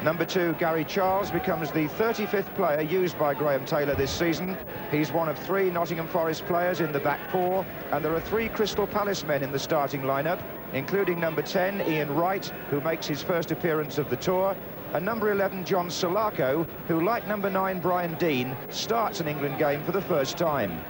Number 2, Gary Charles, becomes the 35th player used by Graham Taylor this season. He's one of 3 Nottingham Forest players in the back 4, and there are 3 Crystal Palace men in the starting lineup, including number 10, Ian Wright, who makes his first appearance of the tour, and number 11, John Solako, who, like number 9, Brian Deane, starts an England game for the first time.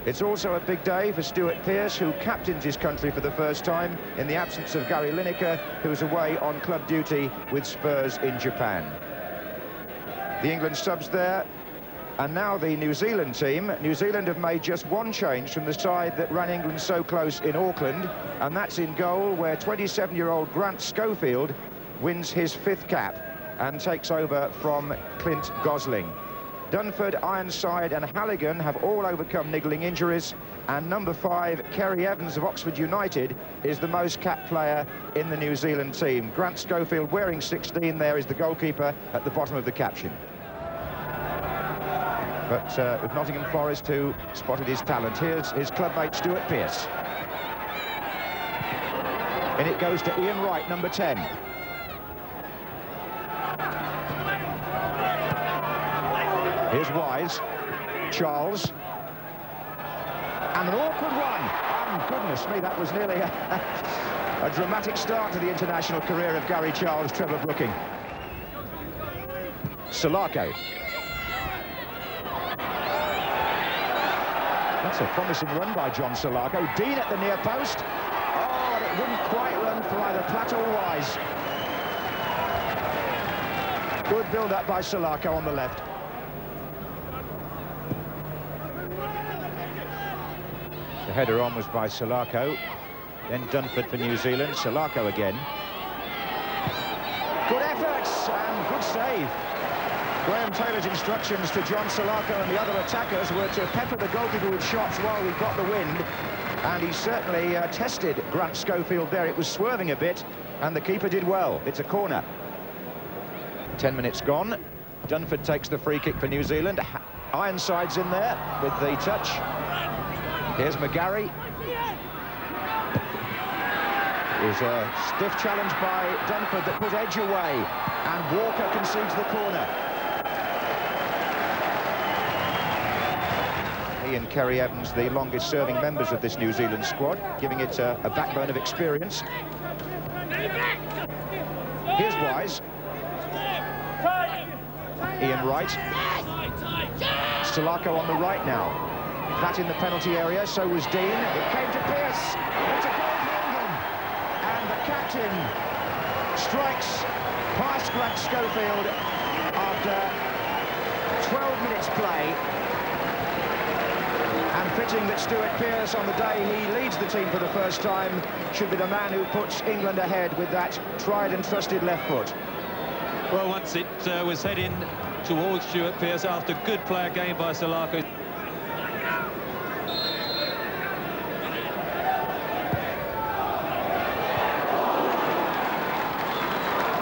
It's also a big day for Stuart Pearce, who captains his country for the first time in the absence of Gary Lineker, who's away on club duty with Spurs in Japan. The England subs there, and now the New Zealand team. New Zealand have made just 1 change from the side that ran England so close in Auckland, and that's in goal, where 27-year-old Grant Schofield wins his 5th cap and takes over from Clint Gosling. Dunford, Ironside and Halligan have all overcome niggling injuries, and number 5, Kerry Evans of Oxford United, is the most capped player in the New Zealand team. Grant Schofield, wearing 16 there, is the goalkeeper at the bottom of the caption. But with Nottingham Forest, who spotted his talent, here's his clubmate Stuart Pearce. And it goes to Ian Wright, number 10. Here's Wise, Charles, and an awkward one. Oh, goodness me, that was nearly a dramatic start to the international career of Gary Charles, Trevor Brooking. Solako. That's a promising run by John Solako. Deane at the near post. Oh, and it wouldn't quite run for either Platt or Wise. Good build-up by Solako on the left. The header on was by Solako, then Dunford for New Zealand. Solako again. Good efforts and good save. Graham Taylor's instructions to John Solako and the other attackers were to pepper the goalkeeper with shots while we got the wind, and he certainly tested Grant Schofield there. It was swerving a bit, and the keeper did well. It's a corner. 10 minutes gone. Dunford takes the free kick for New Zealand. Ironside's in there with the touch. Here's McGarry. It was a stiff challenge by Dunford that put Edge away, and Walker concedes the corner. He and Kerry Evans, the longest serving members of this New Zealand squad, giving it a backbone of experience. Here's Wise. Ian Wright. Solako on the right now. That in the penalty area, so was Deane. It came to Pearce. It's a goal for England. And the captain strikes past Grant Schofield after 12 minutes play. And fitting that Stuart Pearce, on the day he leads the team for the first time, should be the man who puts England ahead with that tried and trusted left foot. Well, once it was heading towards Stuart Pearce after good player game by Solako.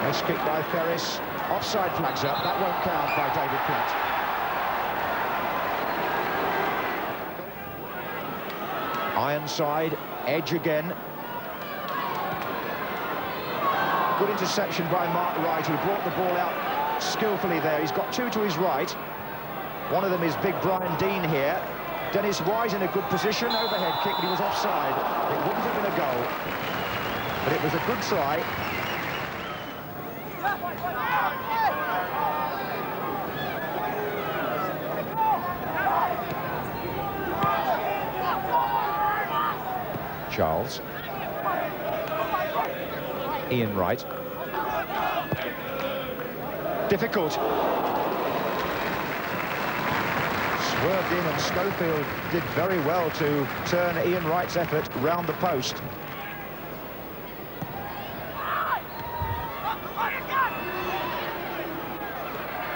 Nice kick by Ferris. Offside flags up. That won't count by David Platt. Ironside, Edge again. Good interception by Mark Wright, who brought the ball out skillfully there. He's got 2 to his right. One of them is big Brian Deane here. Dennis Wise in a good position. Overhead kick, but he was offside. It wouldn't have been a goal, but it was a good try. Charles. Ian Wright. Difficult. Swerved in, and Schofield did very well to turn Ian Wright's effort round the post.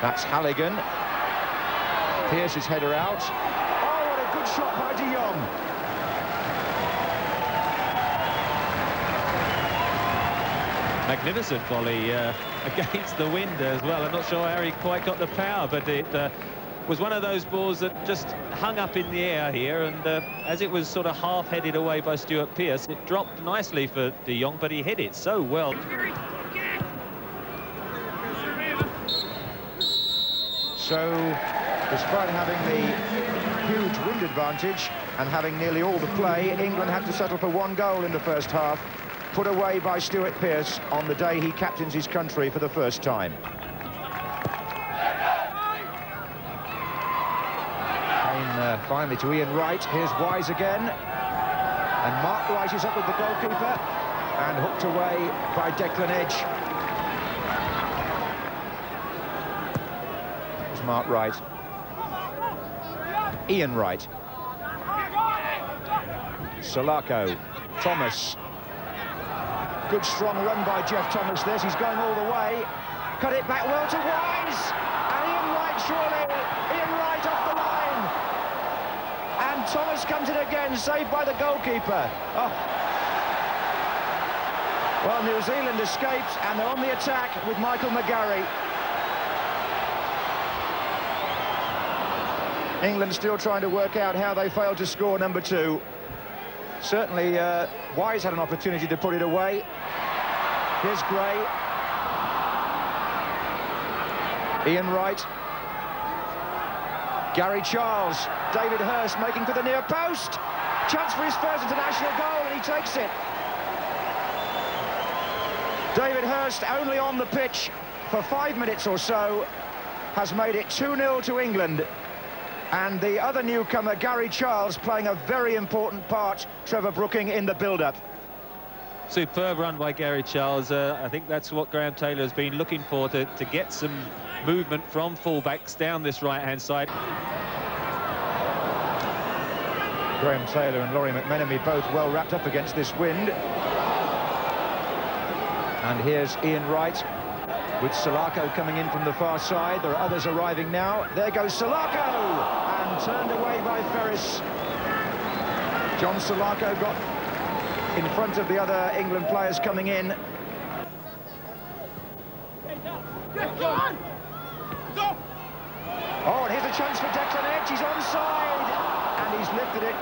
That's Halligan. Pearce's header out. Oh, what a good shot by De Jong. Magnificent volley against the wind as well. I'm not sure how he quite got the power, but it was one of those balls that just hung up in the air here, and as it was sort of half-headed away by Stuart Pearce, it dropped nicely for De Jong, but he hit it so well. So, despite having the huge wind advantage and having nearly all the play, England had to settle for 1 goal in the first half, put away by Stuart Pearce on the day he captains his country for the first time. Finally to Ian Wright. Here's Wise again. And Mark Wright is up with the goalkeeper and hooked away by Declan Edge. There's Mark Wright. Ian Wright. Salako. Thomas. Good strong run by Jeff Thomas this. He's going all the way. Cut it back well to Wise. And Ian Wright surely. Ian Wright off the line. And Thomas comes in again, saved by the goalkeeper. Oh. Well, New Zealand escaped, and they're on the attack with Michael McGarry. England still trying to work out how they failed to score number 2. Certainly, Wise had an opportunity to put it away. Here's Gray. Ian Wright. Gary Charles. David Hirst making for the near post. Chance for his first international goal, and he takes it. David Hirst, only on the pitch for 5 minutes or so, has made it 2-0 to England. And the other newcomer, Gary Charles, playing a very important part, Trevor Brooking, in the build-up. Superb run by Gary Charles. I think that's what Graham Taylor has been looking for, to get some movement from fullbacks down this right-hand side. Graham Taylor and Laurie McMenemy both well wrapped up against this wind. And here's Ian Wright with Salako coming in from the far side. There are others arriving now. There goes Salako! And turned away by Ferris. John Salako got in front of the other England players coming in. Oh, and here's a chance for Declan Edge. He's onside, and he's lifted it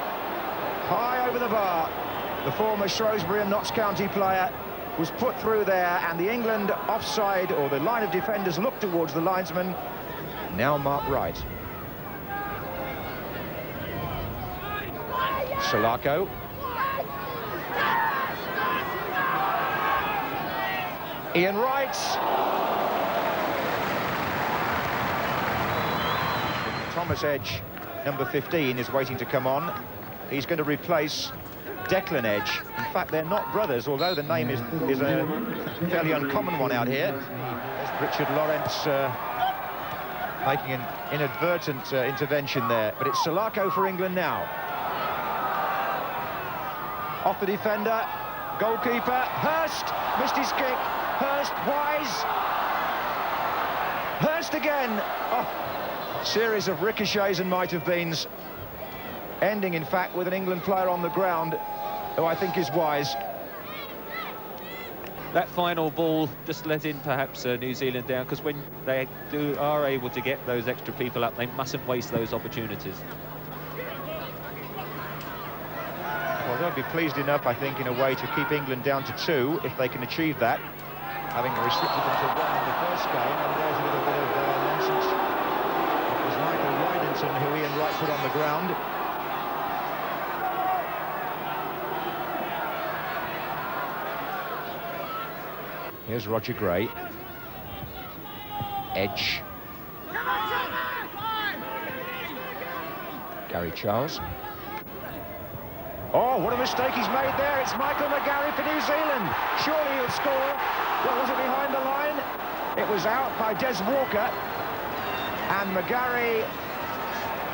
high over the bar. The former Shrewsbury and Notts County player was put through there, and the England offside, or the line of defenders, looked towards the linesman. Now Mark Wright. Salako. Ian Wright. Thomas Edge, number 15, is waiting to come on. He's going to replace Declan Edge. In fact, they're not brothers, although the name is a fairly uncommon one out here. There's Richard Lawrence making an inadvertent intervention there. But it's Salako for England now. Off the defender, goalkeeper, Hirst, missed his kick. Hirst, Wise. Hirst again. Oh, series of ricochets and might-have-beens, ending, in fact, with an England player on the ground, who I think is Wise. That final ball just let in, perhaps, New Zealand down, because when they are able to get those extra people up, they mustn't waste those opportunities. Well, they'll be pleased enough, I think, in a way, to keep England down to 2, if they can achieve that, having restricted them to 1 in the first game. And there's a little bit of nonsense. It was Michael Rydington who Ian Wright put on the ground. Here's Roger Gray. Edge. Gary Charles. Oh, what a mistake he's made there. It's Michael McGarry for New Zealand. Surely he'll score. Well, was it behind the line? It was out by Des Walker. And McGarry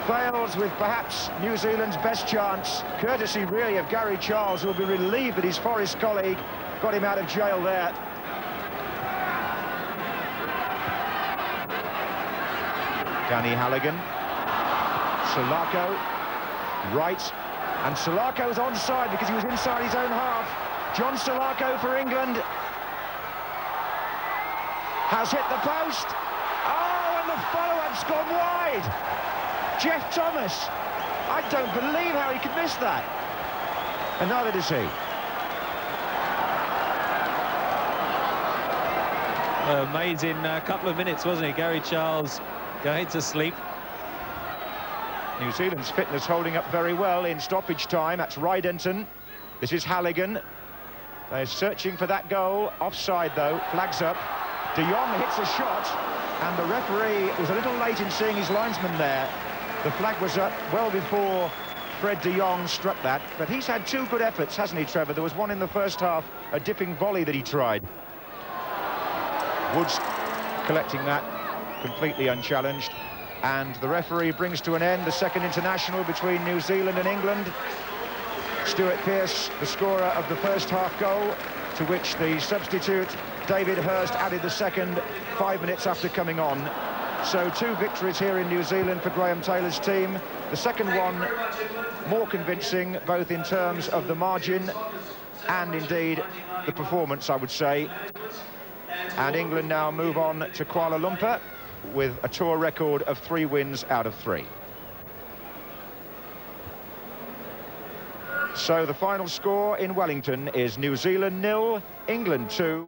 fails with perhaps New Zealand's best chance, courtesy really of Gary Charles, who will be relieved that his Forest colleague got him out of jail there. Danny Halligan. Salako. Wright. And Salako's onside because he was inside his own half. John Salako for England has hit the post. Oh, and the follow-up's gone wide. Jeff Thomas. I don't believe how he could miss that. And neither does he. Made in a couple of minutes, wasn't he? Gary Charles going to sleep. New Zealand's fitness holding up very well in stoppage time. That's Rydenton. This is Halligan. They're searching for that goal. Offside, though. Flags up. De Jong hits a shot, and the referee was a little late in seeing his linesman there. The flag was up well before Fred de Jong struck that, but he's had two good efforts, hasn't he, Trevor? There was one in the first half, a dipping volley that he tried. Woods collecting that completely unchallenged, and the referee brings to an end the second international between New Zealand and England. Stuart Pearce, the scorer of the first half goal, to which the substitute David Hirst added the second 5 minutes after coming on. So 2 victories here in New Zealand for Graham Taylor's team. The second one more convincing, both in terms of the margin and indeed the performance, I would say. And England now move on to Kuala Lumpur with a tour record of 3 wins out of 3. So the final score in Wellington is New Zealand 0, England 2.